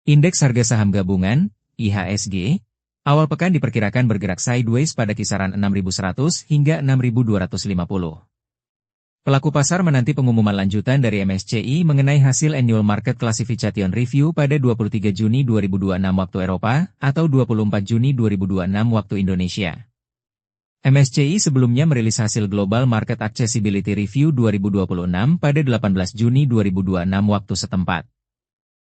Indeks harga saham gabungan, IHSG, awal pekan diperkirakan bergerak sideways pada kisaran 6.100 hingga 6.250. Pelaku pasar menanti pengumuman lanjutan dari MSCI mengenai hasil Annual Market Classification Review pada 23 Juni 2026 waktu Eropa atau 24 Juni 2026 waktu Indonesia. MSCI sebelumnya merilis hasil Global Market Accessibility Review 2026 pada 18 Juni 2026 waktu setempat.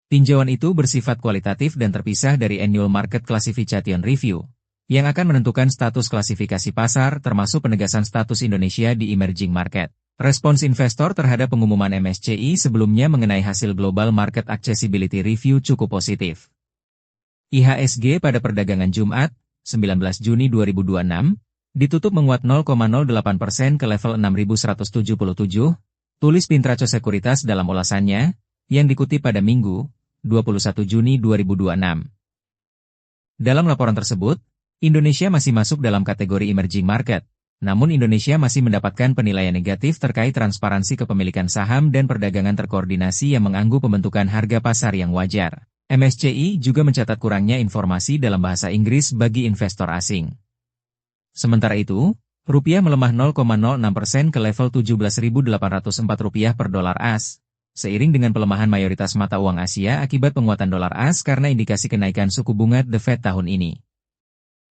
Tinjauan itu bersifat kualitatif dan terpisah dari Annual Market Classification Review, yang akan menentukan status klasifikasi pasar termasuk penegasan status Indonesia di emerging market. Respons investor terhadap pengumuman MSCI sebelumnya mengenai hasil Global Market Accessibility Review cukup positif. IHSG pada perdagangan Jumat, 19 Juni 2026, ditutup menguat 0,08% ke level 6.177, tulis Pintraco Sekuritas dalam ulasannya, yang dikutip pada Minggu, 21 Juni 2026. Dalam laporan tersebut, Indonesia masih masuk dalam kategori emerging market, namun Indonesia masih mendapatkan penilaian negatif terkait transparansi kepemilikan saham dan perdagangan terkoordinasi yang mengganggu pembentukan harga pasar yang wajar. MSCI juga mencatat kurangnya informasi dalam bahasa Inggris bagi investor asing. Sementara itu, rupiah melemah 0,06% ke level Rp17.804 per dolar AS, seiring dengan pelemahan mayoritas mata uang Asia akibat penguatan dolar AS karena indikasi kenaikan suku bunga The Fed tahun ini.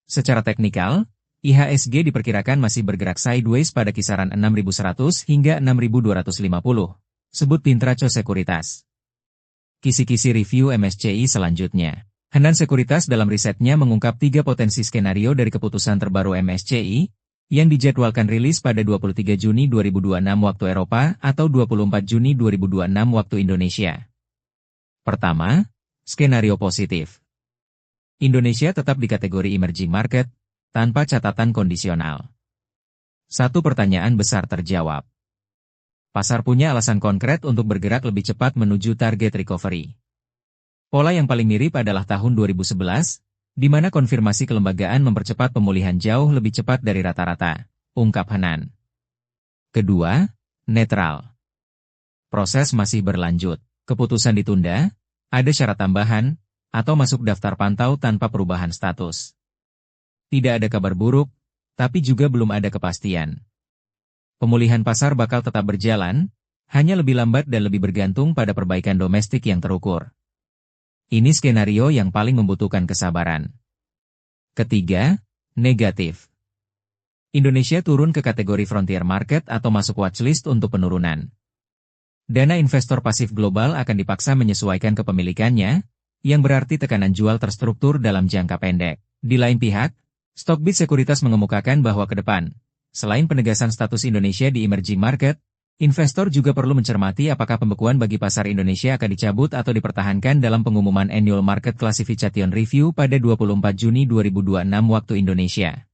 Secara teknikal, IHSG diperkirakan masih bergerak sideways pada kisaran 6.100 hingga 6.250, sebut Pintraco Sekuritas. Kisi-kisi review MSCI selanjutnya. Henan Sekuritas dalam risetnya mengungkap 3 potensi skenario dari keputusan terbaru MSCI, yang dijadwalkan rilis pada 23 Juni 2026 waktu Eropa atau 24 Juni 2026 waktu Indonesia. Pertama, skenario positif. Indonesia tetap di kategori emerging market, tanpa catatan kondisional. Satu pertanyaan besar terjawab. Pasar punya alasan konkret untuk bergerak lebih cepat menuju target recovery. Pola yang paling mirip adalah tahun 2011, di mana konfirmasi kelembagaan mempercepat pemulihan jauh lebih cepat dari rata-rata, ungkap Henan. Kedua, netral. Proses masih berlanjut, keputusan ditunda, ada syarat tambahan, atau masuk daftar pantau tanpa perubahan status. Tidak ada kabar buruk, tapi juga belum ada kepastian. Pemulihan pasar bakal tetap berjalan, hanya lebih lambat dan lebih bergantung pada perbaikan domestik yang terukur. Ini skenario yang paling membutuhkan kesabaran. Ketiga, negatif. Indonesia turun ke kategori frontier market atau masuk watchlist untuk penurunan. Dana investor pasif global akan dipaksa menyesuaikan kepemilikannya, yang berarti tekanan jual terstruktur dalam jangka pendek. Di lain pihak, Stockbit Sekuritas mengemukakan bahwa ke depan, selain penegasan status Indonesia di emerging market, investor juga perlu mencermati apakah pembekuan bagi pasar Indonesia akan dicabut atau dipertahankan dalam pengumuman Annual Market Classification Review pada 24 Juni 2026 waktu Indonesia.